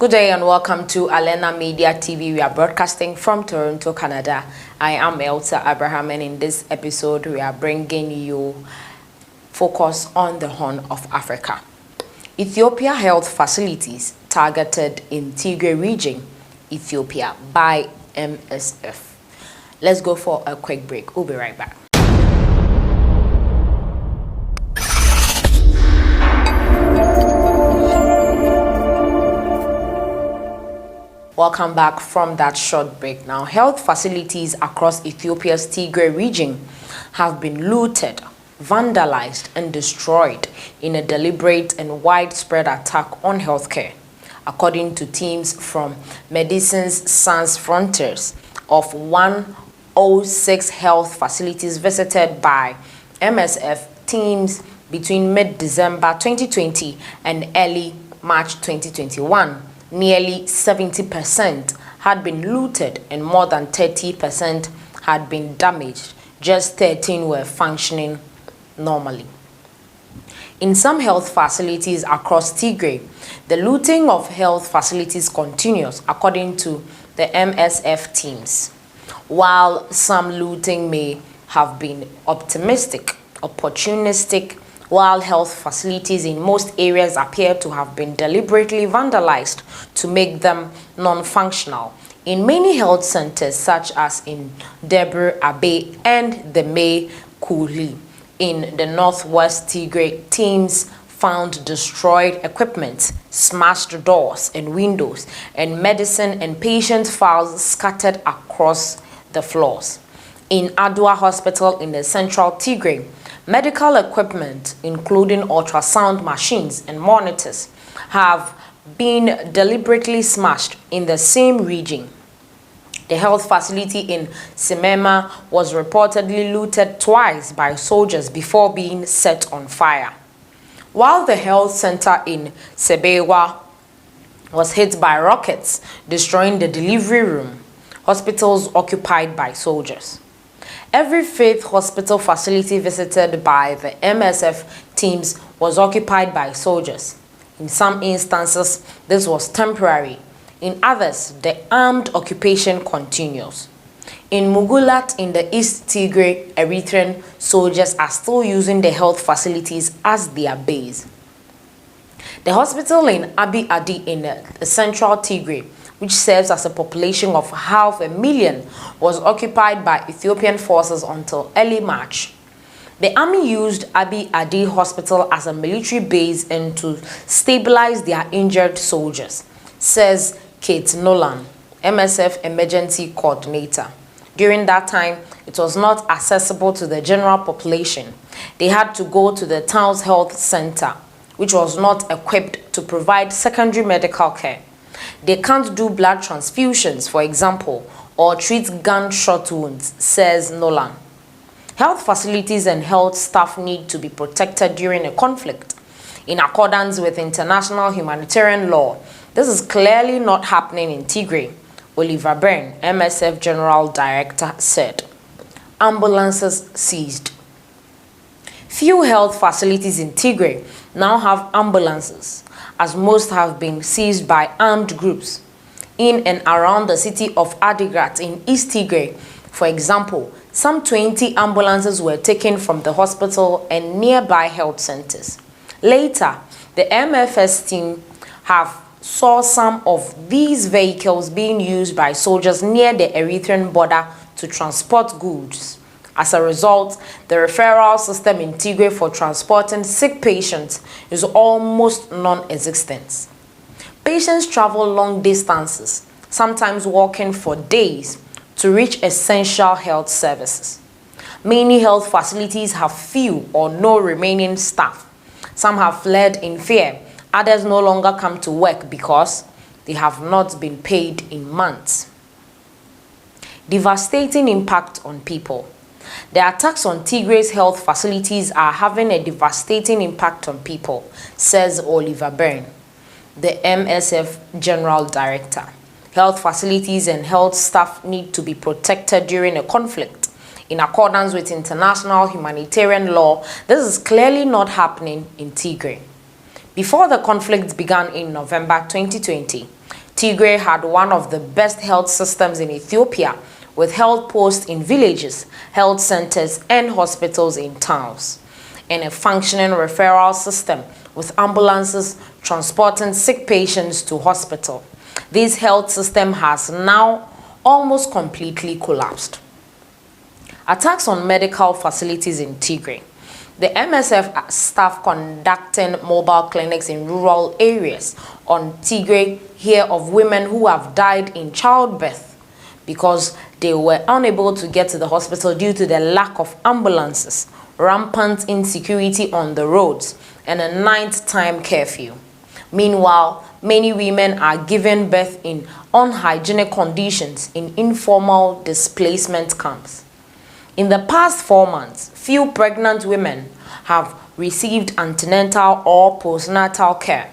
Good day and welcome to Alena Media TV. We are broadcasting from Toronto, Canada. I am Elsa Abraham, and in this episode we are bringing you focus on the Horn of Africa. Ethiopia health facilities targeted in Tigray region, Ethiopia by MSF. Let's go for a quick break. We'll be right back. Welcome back from that short break. Now, health facilities across Ethiopia's Tigray region have been looted, vandalized, and destroyed in a deliberate and widespread attack on healthcare, according to teams from Medicines Sans Frontiers of 106 health facilities visited by MSF teams between mid-December 2020 and early March 2021. Nearly 70% had been looted and more than 30% had been damaged. Just 13 were functioning normally. In some health facilities across Tigray, the looting of health facilities continues, according to the MSF teams. While some looting may have been opportunistic, while health facilities in most areas appear to have been deliberately vandalized to make them non-functional. In many health centers, such as in Debre Abe and the May Kuli in the northwest Tigray, teams found destroyed equipment, smashed doors and windows, and medicine and patient files scattered across the floors. In Adwa Hospital in the central Tigray, medical equipment, including ultrasound machines and monitors, have been deliberately smashed in the same region. The health facility in Semema was reportedly looted twice by soldiers before being set on fire. While the health center in Sebewa was hit by rockets, destroying the delivery room, hospitals occupied by soldiers. Every fifth hospital facility visited by the MSF teams was occupied by soldiers. In some instances, this was temporary. In others, the armed occupation continues. In Mugulat in the East Tigray, Eritrean soldiers are still using the health facilities as their base. The hospital in Abi Adi in the central Tigray, which serves as a population of 500,000, was occupied by Ethiopian forces until early March. The army used Abi Adi Hospital as a military base and to stabilize their injured soldiers, says Kate Nolan, MSF emergency coordinator. During that time, it was not accessible to the general population. They had to go to the town's health center, which was not equipped to provide secondary medical care. They can't do blood transfusions, for example, or treat gunshot wounds, says Nolan. Health facilities and health staff need to be protected during a conflict. In accordance with international humanitarian law, this is clearly not happening in Tigray, Oliver Byrne, MSF General Director, said. Ambulances seized. Few health facilities in Tigray now have ambulances, as most have been seized by armed groups. In and around the city of Adigrat in East Tigray, for example, some 20 ambulances were taken from the hospital and nearby health centers. Later, the MFS team saw some of these vehicles being used by soldiers near the Eritrean border to transport goods. As a result, the referral system in Tigray for transporting sick patients is almost non-existent. Patients travel long distances, sometimes walking for days, to reach essential health services. Many health facilities have few or no remaining staff. Some have fled in fear. Others no longer come to work because they have not been paid in months. Devastating impact on people. The attacks on Tigray's health facilities are having a devastating impact on people, says Oliver Byrne, the MSF General Director. Health facilities and health staff need to be protected during a conflict. In accordance with international humanitarian law, this is clearly not happening in Tigray. Before the conflict began in November 2020, Tigray had one of the best health systems in Ethiopia, with health posts in villages, health centers, and hospitals in towns, and a functioning referral system with ambulances transporting sick patients to hospital. This health system has now almost completely collapsed. Attacks on medical facilities in Tigray. The MSF staff conducting mobile clinics in rural areas on Tigray hear of women who have died in childbirth because they were unable to get to the hospital due to the lack of ambulances, rampant insecurity on the roads, and a nighttime curfew. Meanwhile, many women are giving birth in unhygienic conditions in informal displacement camps. In the past 4 months, few pregnant women have received antenatal or postnatal care,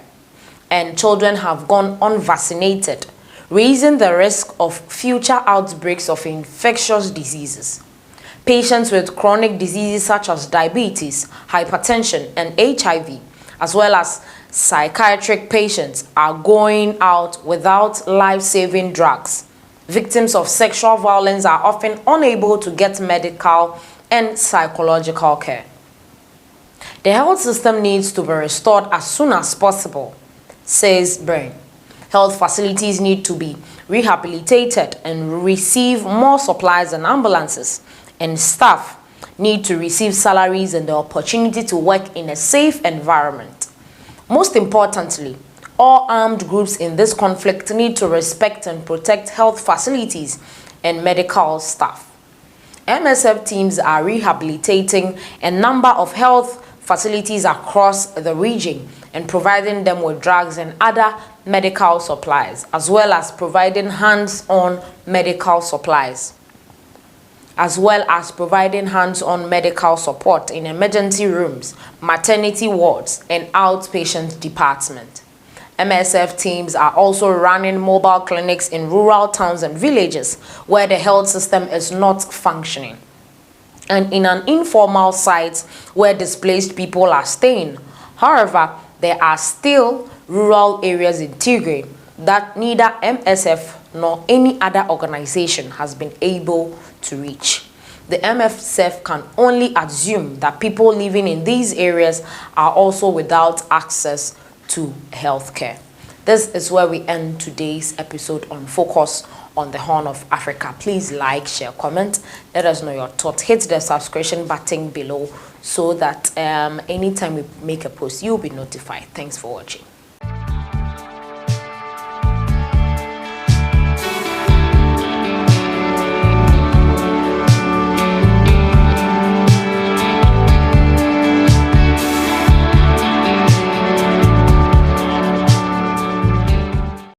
and children have gone unvaccinated, raising the risk of future outbreaks of infectious diseases. Patients with chronic diseases such as diabetes, hypertension, and HIV, as well as psychiatric patients, are going out without life-saving drugs. Victims of sexual violence are often unable to get medical and psychological care. The health system needs to be restored as soon as possible, says Brain. Health facilities need to be rehabilitated and receive more supplies and ambulances, and staff need to receive salaries and the opportunity to work in a safe environment. Most importantly, all armed groups in this conflict need to respect and protect health facilities and medical staff. MSF teams are rehabilitating a number of health facilities across the region and providing them with drugs and other medical supplies, as well as providing hands-on medical supplies, medical support in emergency rooms, maternity wards, and outpatient department. MSF teams are also running mobile clinics in rural towns and villages where the health system is not functioning, and in an informal site where displaced people are staying. However, there are still rural areas in Tigray that neither MSF nor any other organization has been able to reach. The MSF can only assume that people living in these areas are also without access to healthcare. This is where we end today's episode on Focus on the Horn of Africa. Please like, share, comment. Let us know your thoughts. Hit the subscription button below so that anytime we make a post, you'll be notified. Thanks for watching.